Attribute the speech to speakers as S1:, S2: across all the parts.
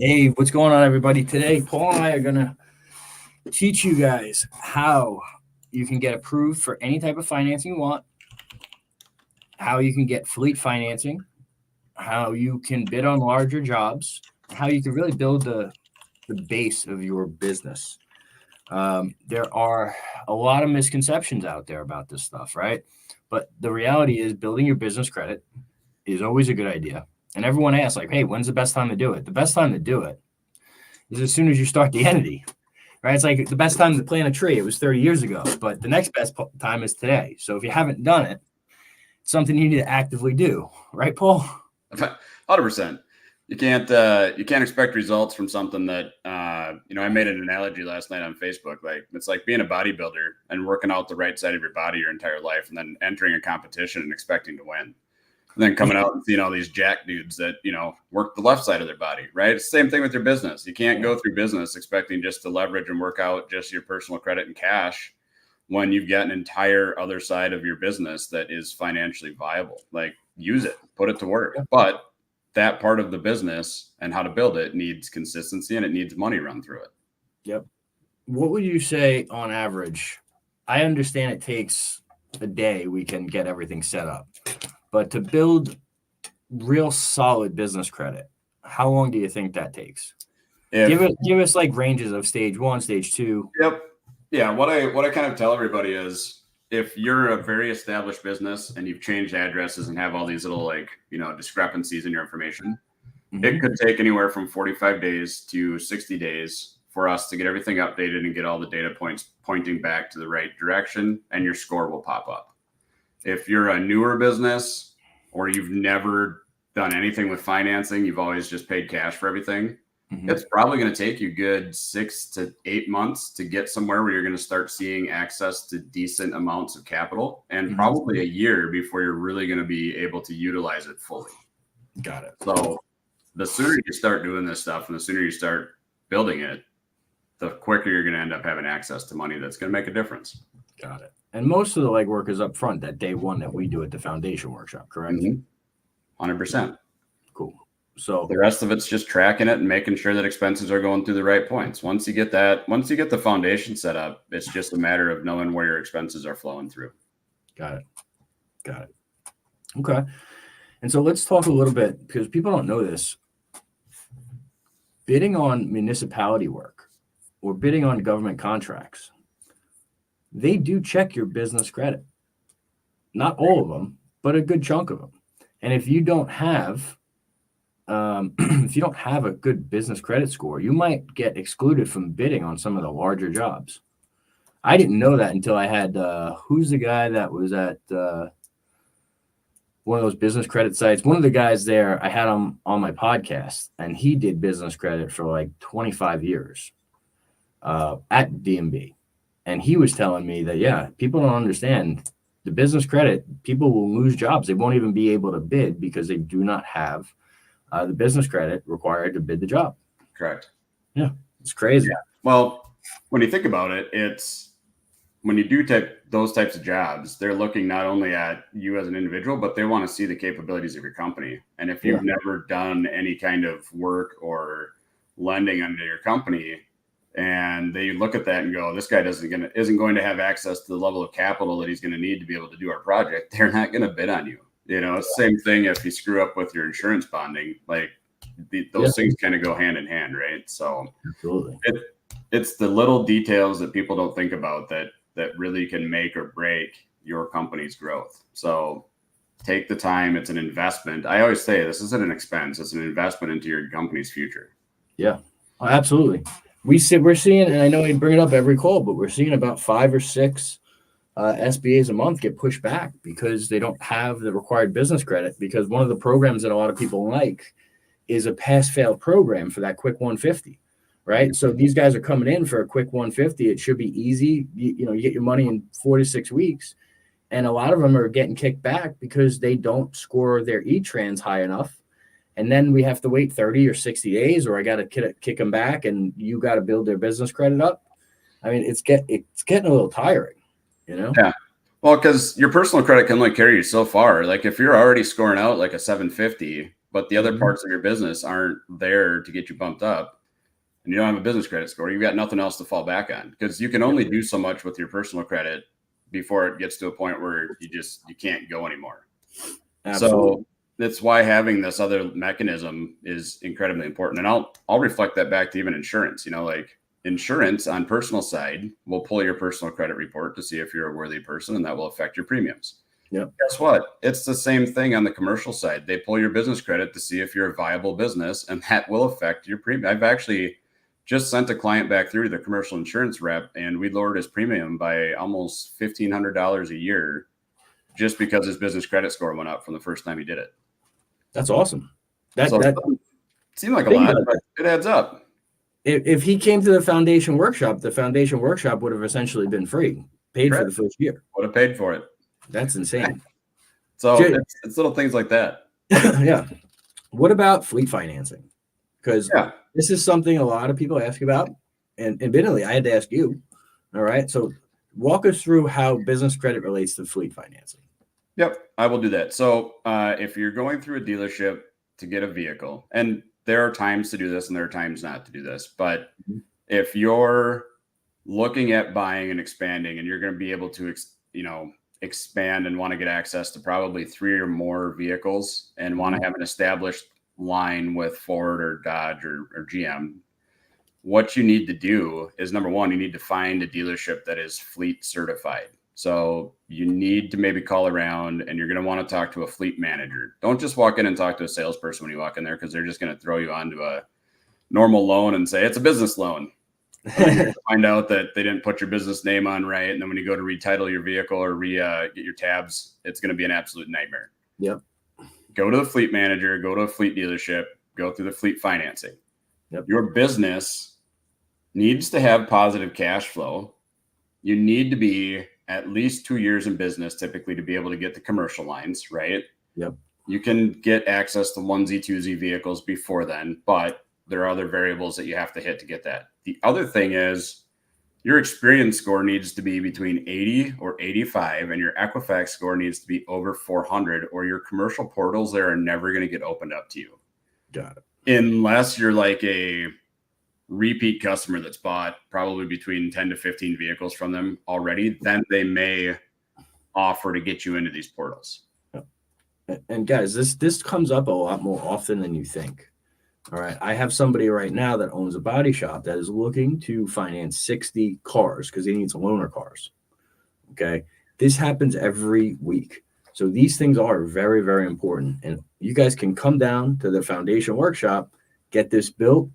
S1: Hey, what's going on, everybody? Today, Paul and I are going to teach you guys how you can get approved for any type of financing you want, how you can get fleet financing, how you can bid on larger jobs, how you can really build the base of your business. There are a lot of misconceptions out there about this stuff, right? But the reality is building your business credit is always a good idea. And everyone asks, like, hey, when's the best time to do it? The best time to do it is as soon as you start the entity, right? It's like the best time to plant a tree. It was 30 years ago, but the next best time is today. So if you haven't done it, it's something you need to actively do, right, Paul?
S2: 100%. You can't expect results from something that I made an analogy last night on Facebook. Like, it's like being a bodybuilder and working out the right side of your body your entire life, and then entering a competition and expecting to win, and then coming out and seeing all these jack dudes that work the left side of their body. Right? It's the same thing with your business. You can't go through business expecting just to leverage and work out just your personal credit and cash when you've got an entire other side of your business that is financially viable. Like, use it, put it to work. But that part of the business and how to build it needs consistency, and it needs money run through it.
S1: Yep. What would you say on average? I understand it takes a day we can get everything set up, but to build real solid business credit, how long do you think that takes? Give us like ranges of stage 1, stage 2.
S2: Yep. Yeah. What I kind of tell everybody is, if you're a very established business and you've changed addresses and have all these little discrepancies in your information, it could take anywhere from 45 days to 60 days for us to get everything updated and get all the data points pointing back to the right direction, and your score will pop up. If you're a newer business or you've never done anything with financing, you've always just paid cash for everything, it's probably going to take you good 6 to 8 months to get somewhere where you're going to start seeing access to decent amounts of capital, and probably a year before you're really going to be able to utilize it fully.
S1: Got it.
S2: So the sooner you start doing this stuff and the sooner you start building it, the quicker you're going to end up having access to money that's going to make a difference.
S1: Got it. And most of the legwork is up front, that day one that we do at the foundation workshop, correct?
S2: 100%.
S1: Cool. So
S2: the rest of it's just tracking it and making sure that expenses are going through the right points. Once you get the foundation set up, it's just a matter of knowing where your expenses are flowing through.
S1: Got it. Okay. And so let's talk a little bit, because people don't know this. Bidding on municipality work or bidding on government contracts, they do check your business credit. Not all of them, but a good chunk of them. And if you don't have a good business credit score, you might get excluded from bidding on some of the larger jobs. I didn't know that until I had who's the guy that was at one of those business credit sites. One of the guys there, I had him on my podcast, and he did business credit for like 25 years at DMB. And he was telling me that, people don't understand the business credit. People will lose jobs. They won't even be able to bid because they do not have the business credit required to bid the job.
S2: Correct.
S1: Yeah, it's crazy.
S2: Yeah. Well, when you think about it, it's when you do those types of jobs, they're looking not only at you as an individual, but they want to see the capabilities of your company. And if you've never done any kind of work or lending under your company, and they look at that and go, this guy isn't going to have access to the level of capital that he's going to need to be able to do our project, they're not going to bid on you. It's the same thing if you screw up with your insurance bonding. Like, those things kind of go hand in hand, right? So
S1: absolutely,
S2: it's the little details that people don't think about that really can make or break your company's growth. So take the time. It's an investment. I always say this isn't an expense. It's an investment into your company's future.
S1: Yeah, absolutely. We're seeing, and I know we bring it up every call, but we're seeing about 5 or 6 SBAs a month get pushed back because they don't have the required business credit, because one of the programs that a lot of people like is a pass-fail program for that quick 150, right? So these guys are coming in for a quick 150. It should be easy. You get your money in 4 to 6 weeks. And a lot of them are getting kicked back because they don't score their E-Trans high enough. And then we have to wait 30 or 60 days, or I got to kick them back, and you got to build their business credit up. I mean, it's getting a little tiring,
S2: Yeah. Well, because your personal credit can only carry you so far. Like, if you're already scoring out like a 750 but the other parts of your business aren't there to get you bumped up, and you don't have a business credit score, you've got nothing else to fall back on, because you can only do so much with your personal credit before it gets to a point where you can't go anymore.
S1: Absolutely.
S2: So that's why having this other mechanism is incredibly important. And I'll reflect that back to even insurance. Like insurance on personal side will pull your personal credit report to see if you're a worthy person, and that will affect your premiums.
S1: Yep.
S2: Guess what? It's the same thing on the commercial side. They pull your business credit to see if you're a viable business, and that will affect your premium. I've actually just sent a client back through to the commercial insurance rep, and we lowered his premium by almost $1,500 a year just because his business credit score went up from the first time he did it.
S1: That's awesome. That
S2: seemed like a lot, but it adds up.
S1: If he came to the foundation workshop would have essentially been free, paid for the first year.
S2: Would have paid for it.
S1: That's insane.
S2: So it's little things like that.
S1: Yeah. What about fleet financing? Because this is something a lot of people ask about, and admittedly, I had to ask you. All right. So walk us through how business credit relates to fleet financing.
S2: Yep, I will do that. So if you're going through a dealership to get a vehicle, and there are times to do this and there are times not to do this, but if you're looking at buying and expanding, and you're going to be able to, expand and want to get access to probably 3 or more vehicles and want to have an established line with Ford or Dodge or GM, what you need to do is, number one, you need to find a dealership that is fleet certified. So you need to maybe call around, and you're going to want to talk to a fleet manager. Don't just walk in and talk to a salesperson when you walk in there, because they're just going to throw you onto a normal loan and say it's a business loan. Find out that they didn't put your business name on right, and then when you go to retitle your vehicle or get your tabs, it's going to be an absolute nightmare.
S1: Yep.
S2: Go to the fleet manager, go to a fleet dealership, go through the fleet financing.
S1: Yep.
S2: Your business needs to have positive cash flow. You need to be at least 2 years in business typically to be able to get the commercial lines, right?
S1: Yep.
S2: You can get access to 1Z, 2Z vehicles before then, but there are other variables that you have to hit to get that. The other thing is your experience score needs to be between 80 or 85, and your Equifax score needs to be over 400, or your commercial portals there are never going to get opened up to you.
S1: Got it.
S2: Unless you're like a repeat customer that's bought probably between 10 to 15 vehicles from them already, then they may offer to get you into these portals.
S1: And guys, this comes up a lot more often than you think. All right. I have somebody right now that owns a body shop that is looking to finance 60 cars because he needs loaner cars. Okay. This happens every week. So these things are very, very important. And you guys can come down to the foundation workshop, get this built,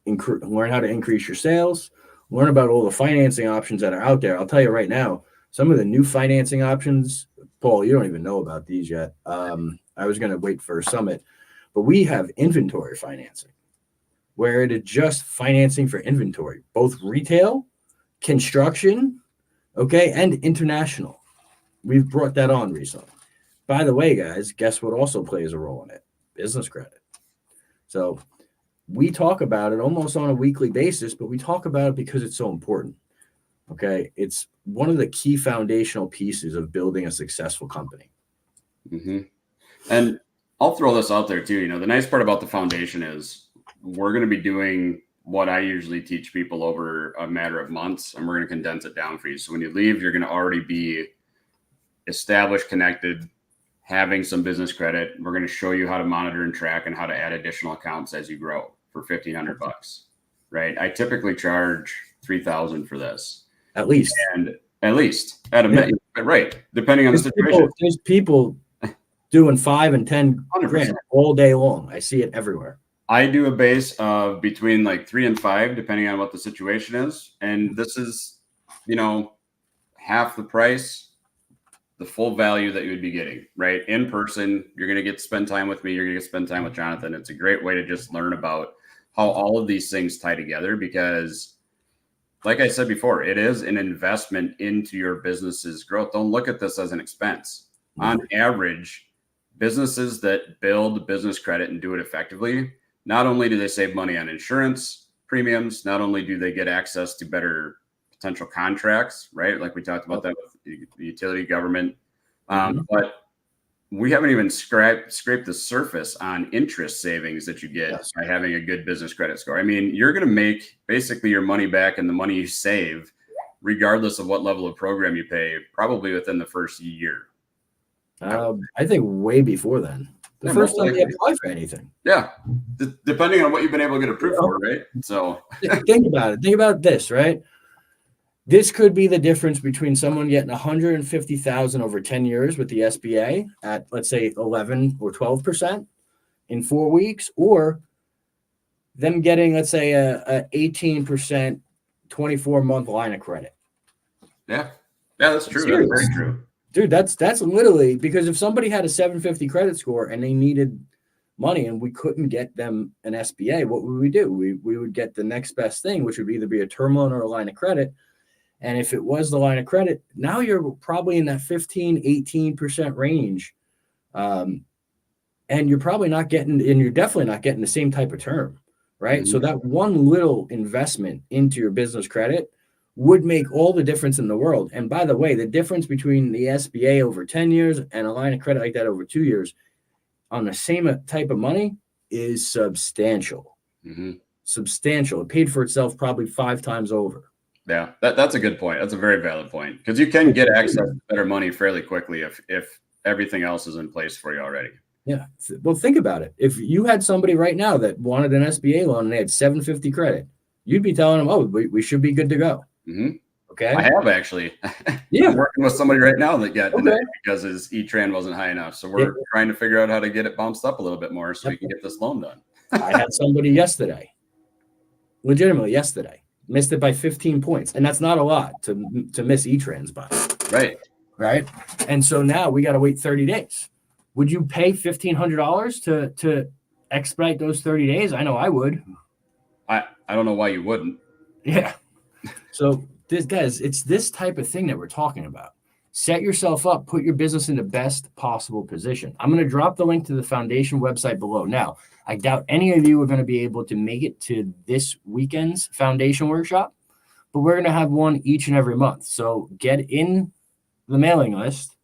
S1: learn how to increase your sales, learn about all the financing options that are out there. I'll tell you right now, some of the new financing options, Paul, you don't even know about these yet. I was going to wait for a summit, but we have inventory financing where it is just financing for inventory, both retail, construction, okay, and international. We've brought that on recently. By the way, guys, guess what also plays a role in it? Business credit. So we talk about it almost on a weekly basis, but we talk about it because it's so important. Okay. It's one of the key foundational pieces of building a successful company.
S2: Mm-hmm. And I'll throw this out there too. The nice part about the foundation is we're going to be doing what I usually teach people over a matter of months, and we're going to condense it down for you. So when you leave, you're going to already be established, connected, having some business credit. We're going to show you how to monitor and track and how to add additional accounts as you grow for $1,500, right? I typically charge $3,000 for this.
S1: At least.
S2: And at least at a minute, right? Depending on the situation.
S1: There's people doing 5 and 10 grand all day long. I see it everywhere.
S2: I do a base of between like 3 and 5, depending on what the situation is. And this is, half the price, the full value that you would be getting, right? In person, you're going to get to spend time with me. You're going to get to spend time with Jonathan. It's a great way to just learn about how all of these things tie together, because like I said before, it is an investment into your business's growth. Don't look at this as an expense. On average, businesses that build business credit and do it effectively, not only do they save money on insurance premiums, not only do they get access to better potential contracts, right? Like we talked about that with the utility government, but we haven't even scraped the surface on interest savings that you get
S1: Yes.
S2: by having a good business credit score. I mean, you're going to make basically your money back and the money you save, regardless of what level of program you pay, probably within the first year.
S1: I think way before then. The
S2: Yeah,
S1: first
S2: most
S1: time they
S2: likely.
S1: apply for anything.
S2: Yeah. Depending on what you've been able to get approved for, right? So
S1: Think about it. Think about this, right? This could be the difference between someone getting 150,000 over 10 years with the SBA at, let's say, 11 or 12% in 4 weeks, or them getting, let's say, a 18% 24-month line of credit.
S2: yeah, that's true.
S1: Serious.
S2: That's very true.
S1: Dude, that's literally, because if somebody had a 750 credit score and they needed money and we couldn't get them an SBA, what would we do? We would get the next best thing, which would either be a term loan or a line of credit. And if it was the line of credit, now you're probably in that 15, 18% range. And you're probably not getting, and you're definitely not getting the same type of term, right? So that one little investment into your business credit would make all the difference in the world. And by the way, the difference between the SBA over 10 years and a line of credit like that over 2 years on the same type of money is substantial. Substantial. It paid for itself probably 5 times over.
S2: Yeah, that's a good point. That's a very valid point, because you can get access to better money fairly quickly if everything else is in place for you already.
S1: Yeah. Well, think about it. If you had somebody right now that wanted an SBA loan and they had 750 credit, you'd be telling them, oh, we should be good to go. Okay.
S2: I have actually.
S1: Yeah.
S2: I'm working with somebody right now that got denied because his E-Tran wasn't high enough. So we're trying to figure out how to get it bounced up a little bit more so we can get this loan done.
S1: I had somebody yesterday, legitimately yesterday, missed it by 15 points. And that's not a lot to miss E-Trans by. Right. And so now we got to wait 30 days. Would you pay $1,500 to expedite those 30 days? I know I would.
S2: I don't know why you wouldn't.
S1: Yeah. So this, guys, it's this type of thing that we're talking about. Set yourself up, put your business in the best possible position. I'm going to drop the link to the foundation website below. Now, I doubt any of you are going to be able to make it to this weekend's foundation workshop, but we're going to have one each and every month. So get in the mailing list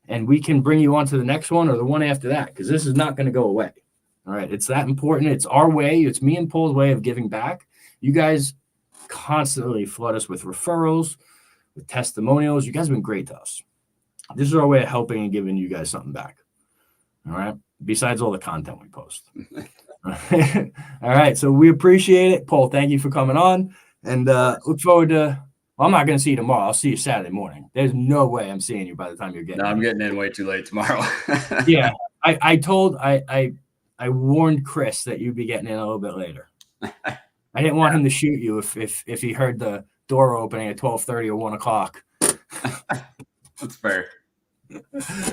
S1: and we can bring you on to the next one or the one after that, because this is not going to go away. All right. It's that important. It's our way. It's me and Paul's way of giving back. You guys constantly flood us with referrals, with testimonials. You guys have been great to us. This is our way of helping and giving you guys something back. All right. Besides all the content we post. All right. So we appreciate it. Paul, thank you for coming on, and look forward to, well, I'm not going to see you tomorrow. I'll see you Saturday morning. There's no way I'm seeing you by the time you're getting
S2: No, I'm getting in way too late tomorrow.
S1: Yeah. I warned Chris that you'd be getting in a little bit later. I didn't want him to shoot you if he heard the door opening at 12:30 or 1 o'clock.
S2: That's fair.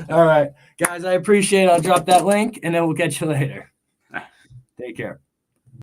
S1: All right, guys, I appreciate it. I'll drop that link and then we'll catch you later. Take care.